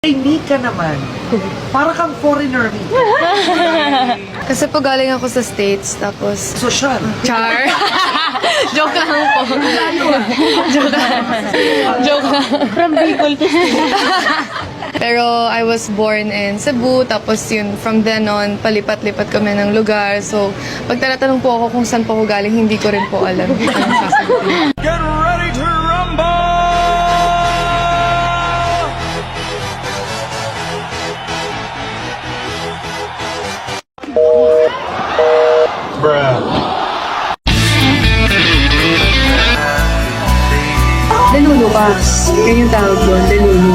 Ay, Mika naman. Para kang foreigner, Mika. Kasi po galing ako sa States, tapos... Sosyal. Char! Joke lang po. Joke lang. Joke lang. From Bicol to Pero I was born in Cebu, tapos yun, from then on, palipat-lipat kami ng lugar. So, pag tinatanong po ako kung saan po ako galing, hindi ko rin po alam. Anong sasagutin. Get ready to rumble! Bruh. Denuno ka. Yan yung tawag doon, denuno.